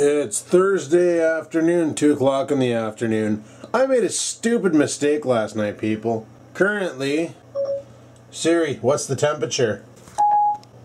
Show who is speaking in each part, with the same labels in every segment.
Speaker 1: It's Thursday afternoon, 2 o'clock in the afternoon. I made a stupid mistake last night, people. Currently, Siri, what's the temperature?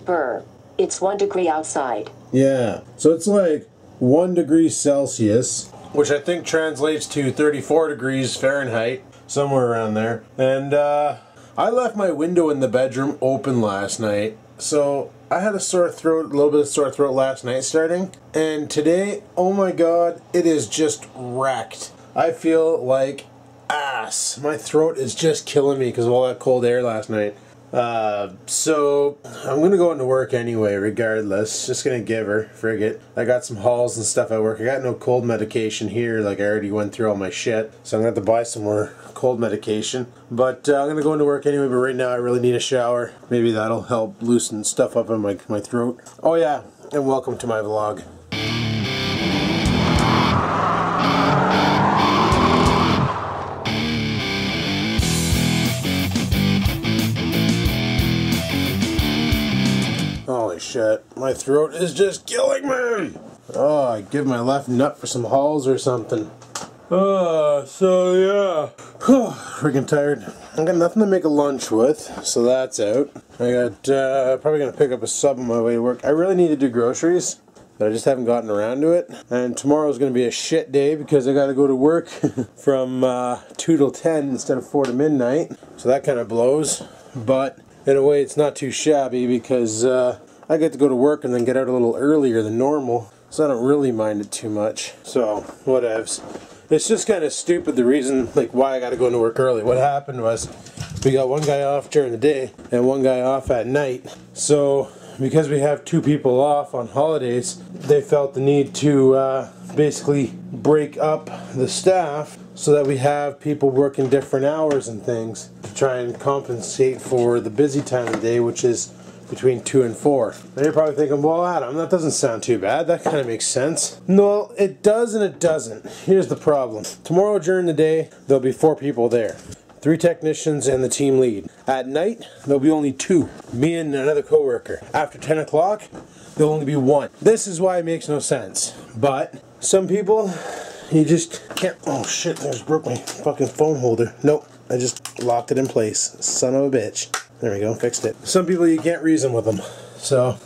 Speaker 2: Brr. It's 1 degree outside.
Speaker 1: Yeah, so it's like 1 degree Celsius, which I think translates to 34 degrees Fahrenheit, somewhere around there. And I left my window in the bedroom open last night, so I had a sore throat, a little bit of sore throat last night starting, and today, oh my god, it is just wrecked. I feel like ass. My throat is just killing me because of all that cold air last night. So I'm gonna go into work anyway, regardless. Just gonna give her, frig it. I got some hauls and stuff at work. I got no cold medication here, like I already went through all my shit, so I'm gonna have to buy some more cold medication. But I'm gonna go into work anyway, but right now I really need a shower. Maybe that'll help loosen stuff up in my throat. Oh yeah, and welcome to my vlog. Holy shit, my throat is just killing me! Oh, I give my left nut for some hauls or something. So yeah. Freaking tired. I got nothing to make a lunch with, so that's out. I got, probably gonna pick up a sub on my way to work. I really need to do groceries, but I just haven't gotten around to it. And tomorrow's gonna be a shit day because I gotta go to work from 2 till 10 instead of 4 to midnight. So that kind of blows. But in a way, it's not too shabby because I get to go to work and then get out a little earlier than normal, so I don't really mind it too much. So, whatevs. It's just kind of stupid the reason, like, why I got to go into work early. What happened was, we got one guy off during the day and one guy off at night. So, because we have 2 people off on holidays, they felt the need to basically break up the staff so that we have people working different hours and things to try and compensate for the busy time of the day, which is between 2 and 4. And you're probably thinking, well, Adam, that doesn't sound too bad. That kind of makes sense. No, it does and it doesn't. Here's the problem. Tomorrow during the day, there'll be 4 people there. 3 technicians and the team lead. At night, there'll be only 2. Me and another coworker. After 10 o'clock, there'll only be 1. This is why it makes no sense. But some people, you just can't. Oh shit, I just broke my fucking phone holder. Nope, I just locked it in place. Son of a bitch. There we go, fixed it. Some people you can't reason with them. So,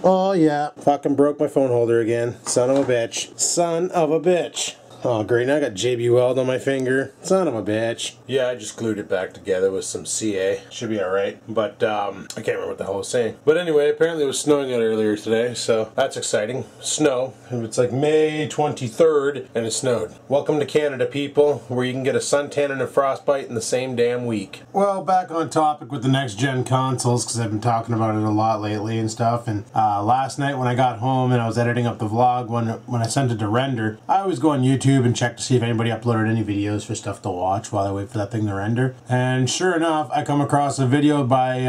Speaker 1: oh yeah, fucking broke my phone holder again. Son of a bitch. Son of a bitch. Oh great, now I got JB Weld on my finger. Son of a bitch. Yeah, I just glued it back together with some CA. Should be alright. But, I can't remember what the hell I was saying. But anyway, apparently it was snowing out earlier today, so that's exciting. Snow. It's like May 23rd, and it snowed. Welcome to Canada, people, where you can get a suntan and a frostbite in the same damn week. Well, back on topic with the next-gen consoles, because I've been talking about it a lot lately and stuff, and last night when I got home and I was editing up the vlog, when I sent it to render, I always go on YouTube and check to see if anybody uploaded any videos for stuff to watch while I wait for that thing to render. And sure enough, I come across a video by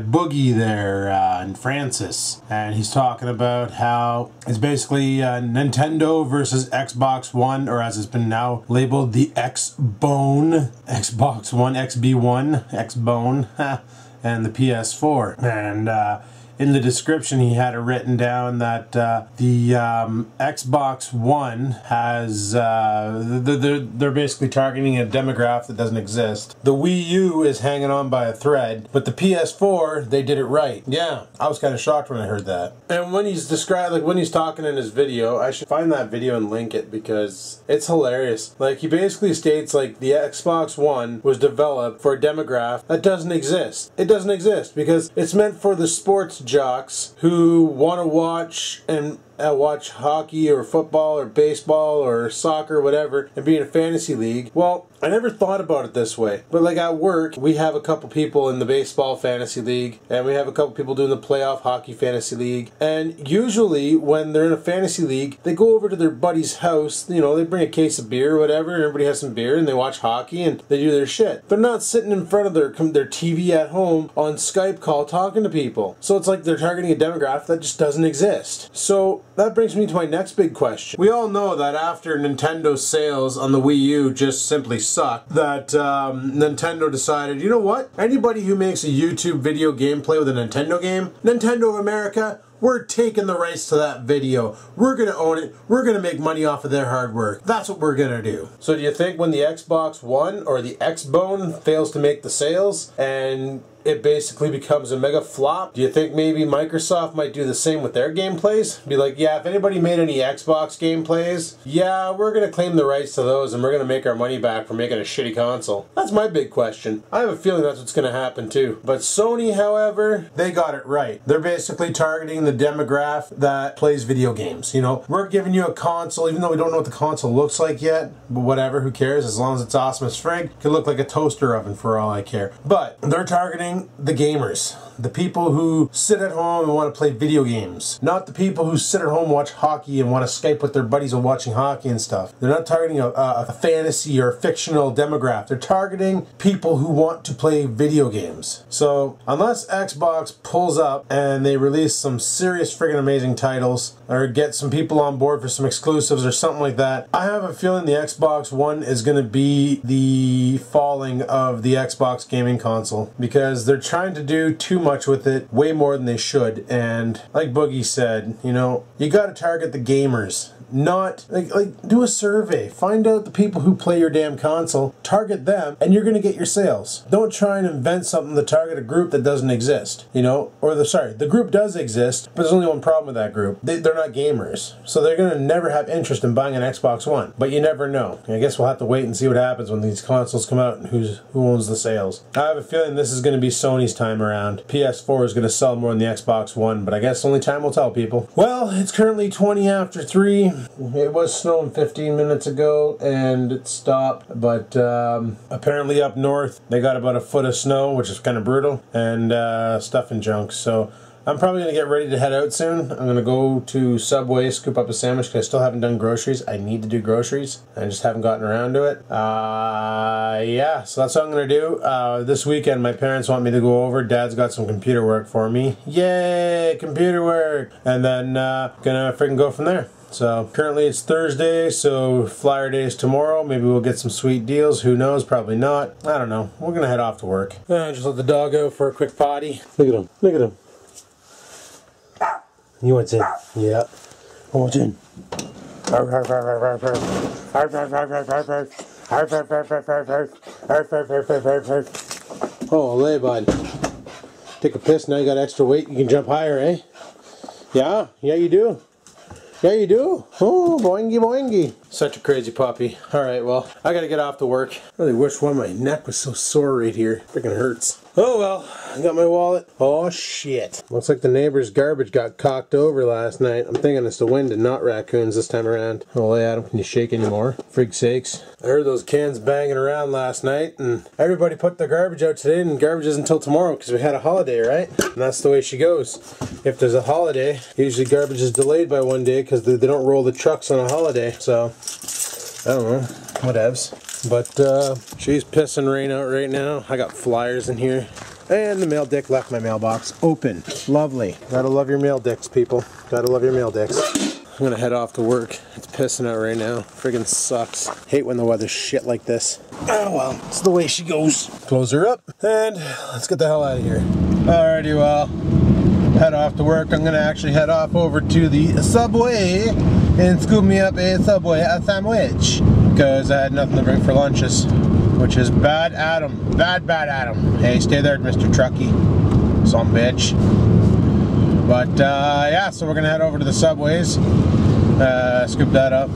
Speaker 1: Boogie there and Francis, and he's talking about how it's basically Nintendo versus Xbox One, or as it's been now labeled, the X-Bone, Xbox One, XB1, X-Bone, and the PS4. And in the description, he had it written down that the Xbox One has, they're basically targeting a demographic that doesn't exist. The Wii U is hanging on by a thread, but the PS4, they did it right. Yeah, I was kind of shocked when I heard that. And when he's when he's talking in his video, I should find that video and link it because it's hilarious. Like, he basically states, like, the Xbox One was developed for a demographic that doesn't exist. It doesn't exist because it's meant for the sports jocks who want to watch and watch hockey or football or baseball or soccer or whatever and be in a fantasy league. Well, I never thought about it this way, but like at work we have a couple people in the baseball fantasy league and we have a couple people doing the playoff hockey fantasy league, and usually when they're in a fantasy league they go over to their buddy's house, you know, they bring a case of beer or whatever, and everybody has some beer and they watch hockey and they do their shit. They're not sitting in front of their TV at home on Skype call talking to people. So it's like they're targeting a demographic that just doesn't exist. So that brings me to my next big question. We all know that after Nintendo's sales on the Wii U just simply sucked, that Nintendo decided, you know what? Anybody who makes a YouTube video gameplay with a Nintendo game, Nintendo of America, We're taking the rights to that video. We're gonna own it. We're gonna make money off of their hard work. That's what we're gonna do. So do you think when the Xbox One or the X-Bone fails to make the sales and it basically becomes a mega flop, do you think maybe Microsoft might do the same with their gameplays? Be like, yeah, if anybody made any Xbox gameplays, yeah, we're gonna claim the rights to those and we're gonna make our money back for making a shitty console. That's my big question. I have a feeling that's what's gonna happen too. But Sony, however, they got it right. They're basically targeting the demographic that plays video games. You know, we're giving you a console, even though we don't know what the console looks like yet, but whatever, who cares? As long as it's awesome as frig, it could look like a toaster oven for all I care. But they're targeting the gamers, the people who sit at home and want to play video games, not the people who sit at home and watch hockey and want to Skype with their buddies while watching hockey and stuff. They're not targeting a fantasy or a fictional demographic. They're targeting people who want to play video games. So unless Xbox pulls up and they release some serious friggin' amazing titles or get some people on board for some exclusives or something like that, I have a feeling the Xbox One is going to be the falling of the Xbox gaming console, because they're trying to do too much with it, way more than they should. And like Boogie said, you know, you got to target the gamers. Not like do a survey, find out the people who play your damn console, target them, and you're gonna get your sales. Don't try and invent something to target a group that doesn't exist, you know, or the group does exist, but there's only one problem with that group. They're not gamers, so they're gonna never have interest in buying an Xbox One. But you never know. I guess we'll have to wait and see what happens when these consoles come out and who owns the sales. I have a feeling this is gonna be Sony's time around. PS4 is gonna sell more than the Xbox One, but I guess only time will tell, people. Well, it's currently 20 after 3. It was snowing 15 minutes ago and it stopped, but apparently up north they got about a foot of snow, which is kind of brutal, and stuff and junk. So I'm probably going to get ready to head out soon. I'm going to go to Subway, scoop up a sandwich, because I still haven't done groceries. I need to do groceries. I just haven't gotten around to it. Yeah, so that's what I'm going to do. This weekend my parents want me to go over. Dad's got some computer work for me. Yay, computer work! And then gonna freaking go from there. So currently it's Thursday, so flyer day is tomorrow. Maybe we'll get some sweet deals. Who knows? Probably not. I don't know. We're gonna head off to work. Just let the dog out for a quick potty. Look at him. Look at him. You want in? Yeah. I want in. Oh, lay, bud. Take a piss, now you got extra weight. You can jump higher, eh? Yeah? Yeah, you do. Yeah, you do. Oh, boingy boingy. Such a crazy puppy. Alright, well, I gotta get off to work. I really wish one of my neck was so sore right here. Freaking hurts. Oh well, I got my wallet. Oh shit. Looks like the neighbor's garbage got cocked over last night. I'm thinking it's the wind and not raccoons this time around. Oh, hey Adam, can you shake anymore? Frig sakes. I heard those cans banging around last night, and everybody put their garbage out today, and garbage isn't until tomorrow because we had a holiday, right? And that's the way she goes. If there's a holiday, usually garbage is delayed by one day because they don't roll the trucks on a holiday. So, I don't know, whatevs. But she's pissing rain out right now. I got flyers in here. And the mail dick left my mailbox open. Lovely. Gotta love your mail dicks, people. Gotta love your mail dicks. I'm gonna head off to work. It's pissing out right now. Friggin' sucks. Hate when the weather's shit like this. Oh well, it's the way she goes. Close her up, and let's get the hell out of here. Alrighty, well, head off to work. I'm gonna actually head off over to the Subway and scoop me up a Subway sandwich, because I had nothing to bring for lunches, which is bad Adam. Bad Adam. Hey, stay there, Mr. Truckee. Some bitch. But yeah, so we're gonna head over to the Subways, scoop that up.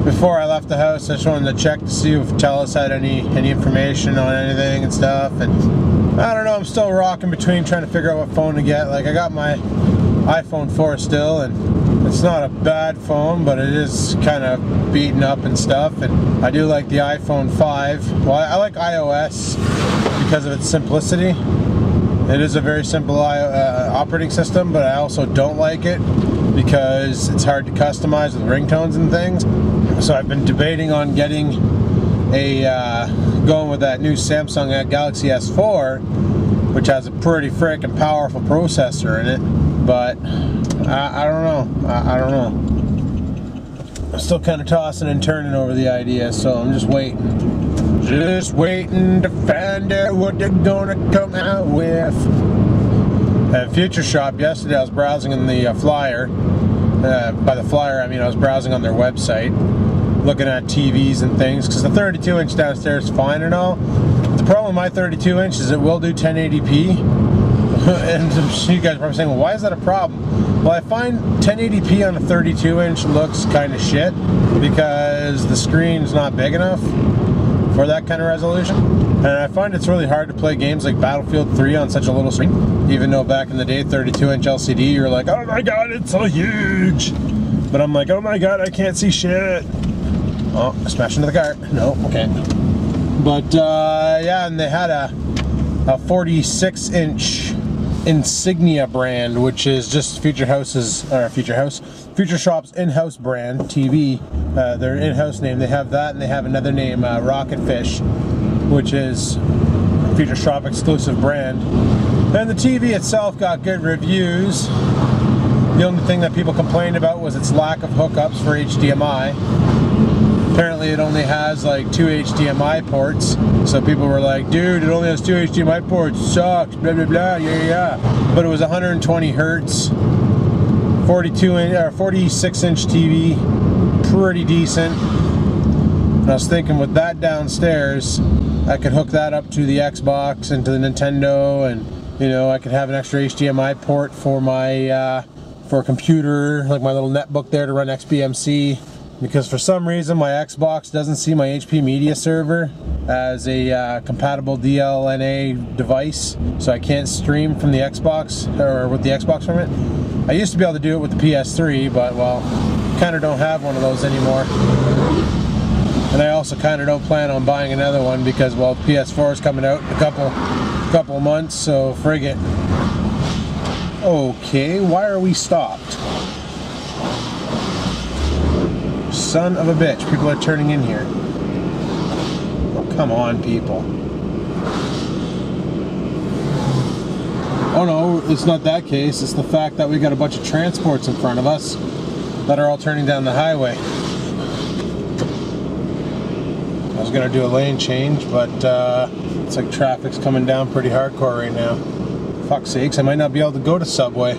Speaker 1: Before I left the house, I just wanted to check to see if Telus had any information on anything and stuff. And I don't know, I'm still rocking between trying to figure out what phone to get. Like, I got my iPhone 4 still, and it's not a bad phone, but it is kind of beaten up and stuff. And I do like the iPhone 5. Well, I like iOS because of its simplicity. It is a very simple operating system, but I also don't like it because it's hard to customize with ringtones and things. So I've been debating on getting going with that new Samsung Galaxy S4, which has a pretty freaking powerful processor in it. But I don't know. I don't know. I'm still kind of tossing and turning over the idea, so I'm just waiting. Just waiting to find out what they're gonna come out with. At Future Shop yesterday, I was browsing in the flyer. By the flyer, I mean I was browsing on their website, looking at TVs and things, because the 32-inch downstairs is fine and all. The problem with my 32-inch is it will do 1080p. And you guys are probably saying, well, why is that a problem? Well, I find 1080p on a 32-inch looks kind of shit because the screen's not big enough for that kind of resolution. And I find it's really hard to play games like Battlefield 3 on such a little screen. Even though back in the day, 32-inch LCD, you're like, oh my god, it's so huge! But I'm like, oh my god, I can't see shit! Oh, smash into the car. No, okay. But, yeah, and they had a 46-inch Insignia brand, which is just Future Shop's in-house brand TV. Their in-house name. They have that, and they have another name, Rocketfish, which is Future Shop exclusive brand. And the TV itself got good reviews. The only thing that people complained about was its lack of hookups for HDMI. Apparently it only has like 2 HDMI ports, so people were like, dude, it only has 2 HDMI ports, sucks, blah blah blah, yeah. But it was 120 hertz, 46-inch TV, pretty decent. And I was thinking with that downstairs, I could hook that up to the Xbox and to the Nintendo, and you know, I could have an extra HDMI port for my for a computer, like my little netbook there to run XBMC. Because for some reason my Xbox doesn't see my HP Media Server as a compatible DLNA device, so I can't stream from the Xbox, or with the Xbox from it. I used to be able to do it with the PS3, but well, kind of don't have one of those anymore. And I also kind of don't plan on buying another one because, well, PS4 is coming out in a couple months, so frig it. Okay, why are we stopped? Son of a bitch, people are turning in here. Oh, come on, people. Oh no, it's not that case. It's the fact that we got a bunch of transports in front of us that are all turning down the highway. I was gonna do a lane change, but it's like traffic's coming down pretty hardcore right now. Fuck's sakes, I might not be able to go to Subway.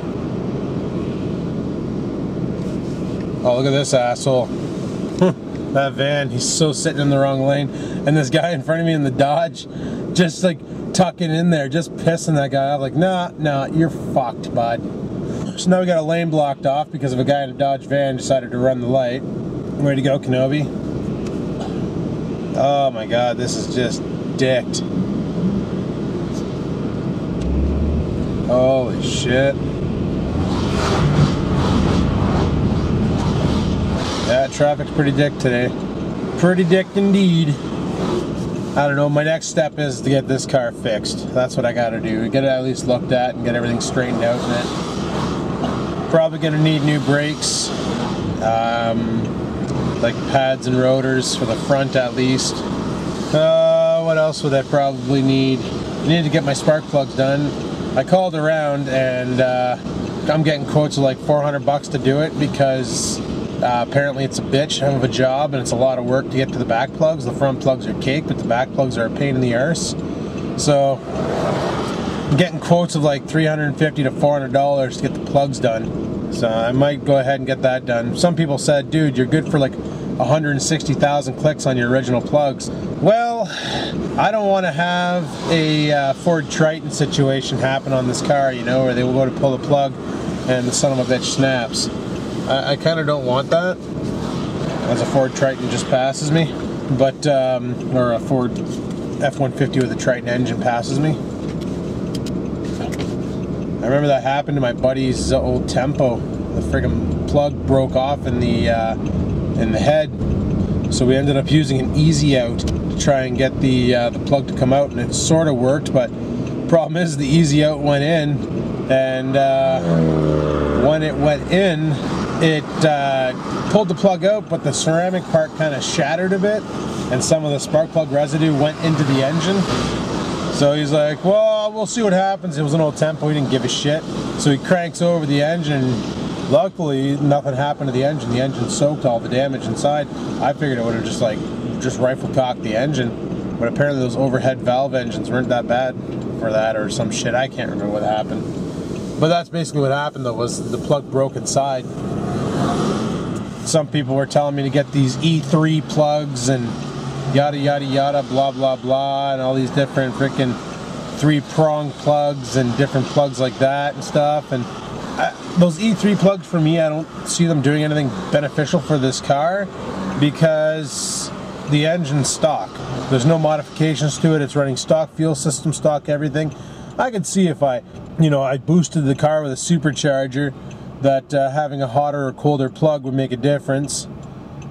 Speaker 1: Oh, look at this asshole. That van, he's so sitting in the wrong lane. And this guy in front of me in the Dodge, just like tucking in there, just pissing that guy off. Like, nah, you're fucked, bud. So now we got a lane blocked off because of a guy in a Dodge van decided to run the light. Way to go, Kenobi. Oh my god, this is just dicked. Holy shit. Yeah, traffic's pretty dick today. Pretty dick indeed. I don't know, my next step is to get this car fixed. That's what I gotta do. Get it at least looked at and get everything straightened out in it. Probably gonna need new brakes. Like pads and rotors for the front at least. What else would I probably need? I need to get my spark plugs done. I called around and I'm getting quotes of like 400 bucks to do it because apparently it's a bitch of a job and it's a lot of work to get to the back plugs. The front plugs are cake, but the back plugs are a pain in the arse. So I'm getting quotes of like $350 to $400 to get the plugs done. So I might go ahead and get that done. Some people said, dude, you're good for like 160,000 clicks on your original plugs. Well, I don't want to have a Ford Triton situation happen on this car, you know, where they will go to pull the plug and the son of a bitch snaps. I kind of don't want that, as a Ford Triton just passes me, but, or a Ford F-150 with a Triton engine passes me. I remember that happened to my buddy's old Tempo. The friggin' plug broke off in the head, so we ended up using an easy out to try and get the plug to come out, and it sort of worked, but the problem is the easy out went in, and when it went in, it pulled the plug out, but the ceramic part kind of shattered a bit, and some of the spark plug residue went into the engine. So he's like, well, we'll see what happens. It was an old Tempo, he didn't give a shit. So he cranks over the engine. Luckily, nothing happened to the engine. The engine soaked all the damage inside. I figured it would have just rifle cocked the engine, but apparently those overhead valve engines weren't that bad for that or some shit. I can't remember what happened. But that's basically what happened though, was the plug broke inside. Some people were telling me to get these E3 plugs and yada yada yada, blah blah blah, and all these different freaking 3-prong plugs and different plugs like that and stuff. And those E3 plugs, for me, I don't see them doing anything beneficial for this car, because the engine's stock. There's no modifications to it. It's running stock fuel system, stock everything. I could see if I boosted the car with a supercharger, that having a hotter or colder plug would make a difference.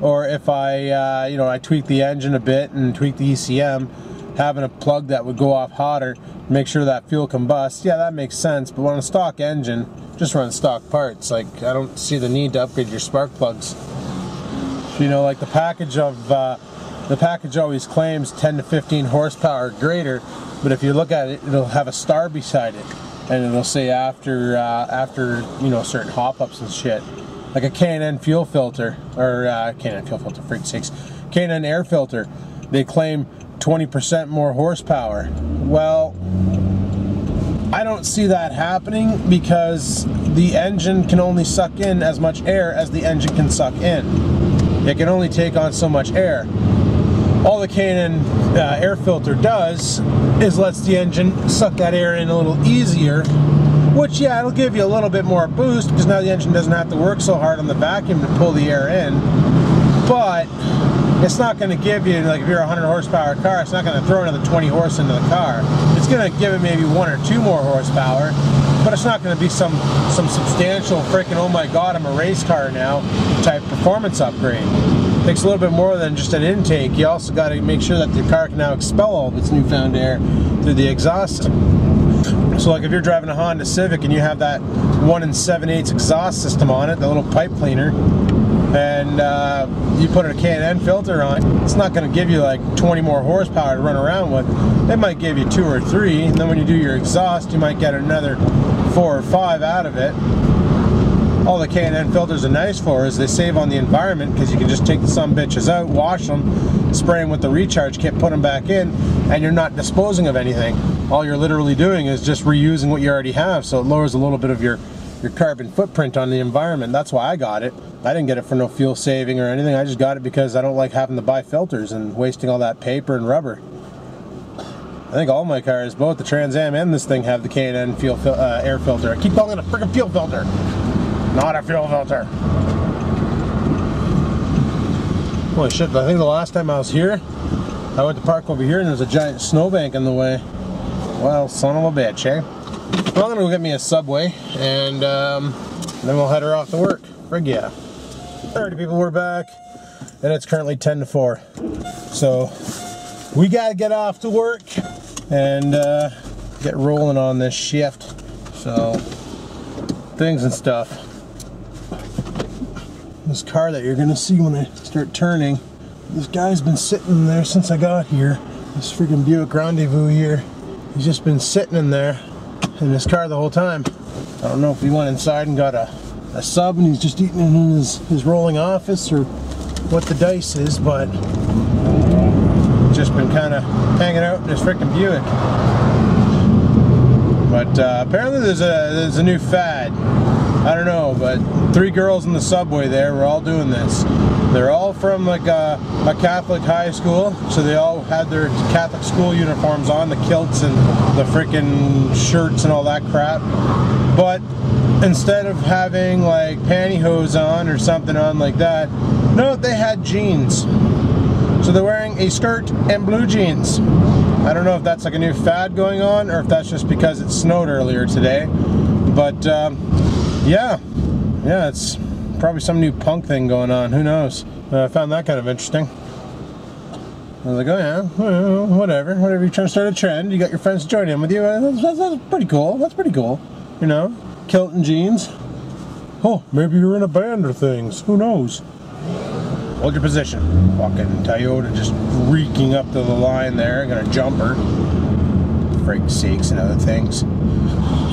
Speaker 1: Or if I, I tweak the engine a bit and tweak the ECM, having a plug that would go off hotter, make sure that fuel combusts, yeah, that makes sense. But on a stock engine, just run stock parts. Like, I don't see the need to upgrade your spark plugs. Like the package always claims 10 to 15 horsepower greater, but if you look at it, it'll have a star beside it, and it'll say after certain hop-ups and shit. Like a K&N fuel filter, or K&N fuel filter, freak sakes, K&N air filter, they claim 20% more horsepower. Well, I don't see that happening, because the engine can only suck in as much air as the engine can suck in. It can only take on so much air. All the K&N air filter does is lets the engine suck that air in a little easier, which, yeah, it'll give you a little bit more boost, because now the engine doesn't have to work so hard on the vacuum to pull the air in. But it's not going to give you, like if you're a 100 horsepower car, it's not going to throw another 20 horse into the car. It's going to give it maybe 1 or 2 more horsepower, but it's not going to be some substantial freaking, oh my god, I'm a race car now type performance upgrade. It takes a little bit more than just an intake. You also got to make sure that your car can now expel all of its newfound air through the exhaust system. So like if you're driving a Honda Civic and you have that 1 7/8 exhaust system on it, the little pipe cleaner, and you put a K&N filter on, it's not going to give you like 20 more horsepower to run around with. It might give you 2 or 3, and then when you do your exhaust, you might get another 4 or 5 out of it. All the K&N filters are nice for is they save on the environment, because you can just take the sumbitches out, wash them, spray them with the recharge kit, put them back in, and you're not disposing of anything. All you're literally doing is just reusing what you already have, so it lowers a little bit of your carbon footprint on the environment. That's why I got it. I didn't get it for no fuel saving or anything. I just got it because I don't like having to buy filters and wasting all that paper and rubber. I think all my cars, both the Trans Am and this thing, have the K&N air filter. I keep calling it a freaking fuel filter. Not a fuel filter. Holy shit, I think the last time I was here, I went to park over here and there's a giant snowbank in the way. Well, son of a bitch, eh? Well, I'm gonna go get me a Subway, and then we'll head her off to work. Frig yeah. Alrighty people, we're back, and it's currently 10 to 4. So, we gotta get off to work and get rolling on this shift. So, things and stuff. This car that you're gonna see when I start turning, this guy's been sitting there since I got here. This freaking Buick Rendezvous here. He's just been sitting in there in this car the whole time. I don't know if he went inside and got a sub and he's just eating it in his rolling office, or what the dice is, but just been kind of hanging out in this freaking Buick. But apparently there's a new fad. I don't know, but 3 girls in the subway there were all doing this. They're all from like a Catholic high school, so they all had their Catholic school uniforms on, the kilts and the freaking shirts and all that crap. But instead of having like pantyhose on or something on like that, no, they had jeans. So they're wearing a skirt and blue jeans. I don't know if that's like a new fad going on, or if that's just because it snowed earlier today. But yeah, it's probably some new punk thing going on. Who knows? I found that kind of interesting. I was like, oh yeah, well, whatever. Whatever, you're trying to start a trend, you got your friends to join in with you. That's pretty cool. That's pretty cool. You know, kilt and jeans. Oh, maybe you're in a band or things. Who knows? Hold your position. Fucking Toyota just reeking up to the line there. Got a jumper. Frig sakes and other things.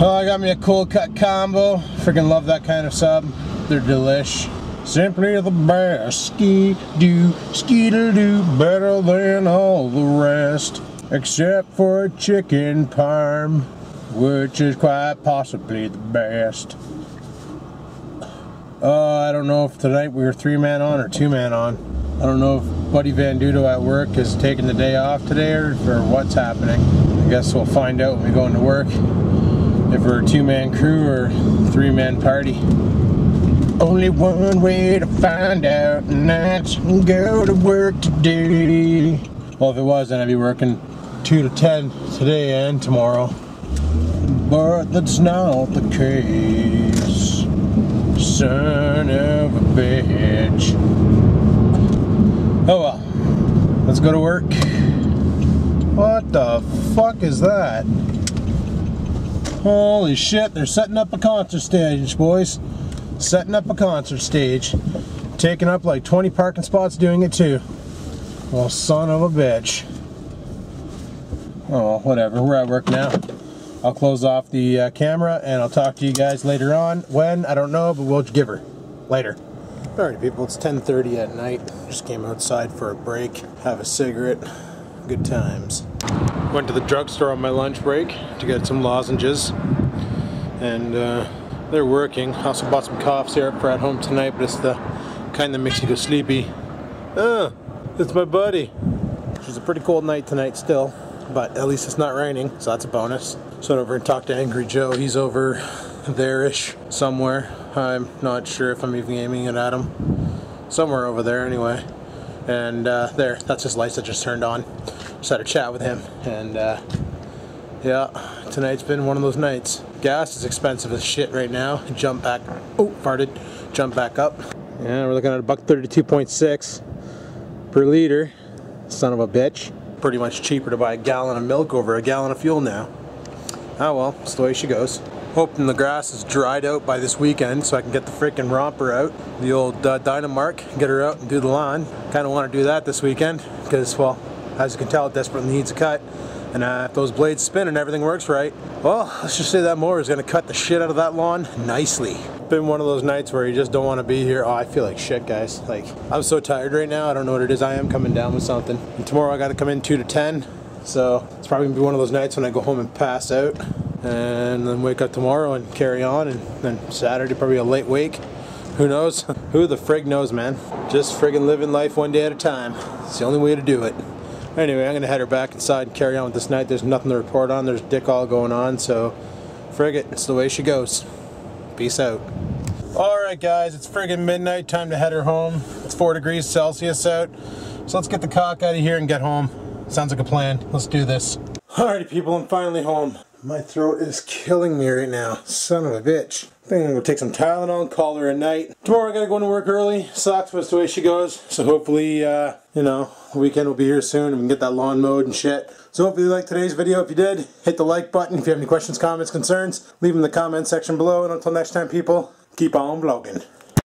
Speaker 1: Oh, I got me a cold cut combo. Freaking love that kind of sub. They're delish. Simply the best. Ski-doo, ski-doo-doo, better than all the rest. Except for chicken parm. which is quite possibly the best. I don't know if tonight we were 3-man on or 2-man on. I don't know if Buddy Van Dudo at work is taking the day off today or what's happening. I guess we'll find out when we go into work if we're a 2-man crew or 3-man party. Only one way to find out, and that's go to work today. Well, if it was, then I'd be working 2 to 10 today and tomorrow. But that's not the case. Son of a bitch. Oh well. Let's go to work. What the fuck is that? Holy shit, they're setting up a concert stage, boys. Setting up a concert stage. Taking up like 20 parking spots doing it too. Well, son of a bitch. Oh, whatever. We're at work now. I'll close off the camera and I'll talk to you guys later on. When? I don't know, but we'll give her. Later. Alright people, it's 10:30 at night. Just came outside for a break. Have a cigarette. Good times. Went to the drugstore on my lunch break to get some lozenges. And they're working. Also bought some cough syrup for at home tonight, but it's the kind that makes you go sleepy. It's my buddy. It's a pretty cold night tonight still, but at least it's not raining, so that's a bonus. So I went over and talked to Angry Joe. He's over there-ish somewhere. I'm not sure if I'm even aiming it at him. Somewhere over there anyway. And there, that's his lights that just turned on. Just had a chat with him, and yeah, tonight's been one of those nights. Gas is expensive as shit right now. Jump back, oh, farted. Jump back up. Yeah, we're looking at $1.32.6 per liter. Son of a bitch. Pretty much cheaper to buy a gallon of milk over a gallon of fuel now. Oh well, that's the way she goes. Hoping the grass is dried out by this weekend so I can get the frickin' romper out. The old Dynamark, get her out and do the lawn. Kinda wanna do that this weekend because, well, as you can tell, it desperately needs a cut. And if those blades spin and everything works right, well, let's just say that mower is gonna cut the shit out of that lawn nicely. Been one of those nights where you just don't want to be here. Oh, I feel like shit, guys. Like, I'm so tired right now. I don't know what it is. I am coming down with something. And tomorrow I got to come in 2 to 10. So it's probably gonna be one of those nights when I go home and pass out, and then wake up tomorrow and carry on. And then Saturday probably a late wake. Who knows? Who the frig knows, man? Just friggin' living life one day at a time. It's the only way to do it. Anyway, I'm gonna head her back inside and carry on with this night. There's nothing to report on. There's dick all going on, so frig it. It's the way she goes. Peace out. Alright guys, it's friggin' midnight. Time to head her home. It's 4 degrees Celsius out. So let's get the cock out of here and get home. Sounds like a plan. Let's do this. Alrighty people, I'm finally home. My throat is killing me right now. Son of a bitch. I think I'm gonna go take some Tylenol and call her a night. Tomorrow I gotta go into work early. Sucks, but it's the way she goes. So hopefully, you know, the weekend will be here soon and we can get that lawn mowed and shit. So hopefully you liked today's video. If you did, hit the like button. If you have any questions, comments, concerns, leave them in the comment section below. And until next time people, keep on vlogging.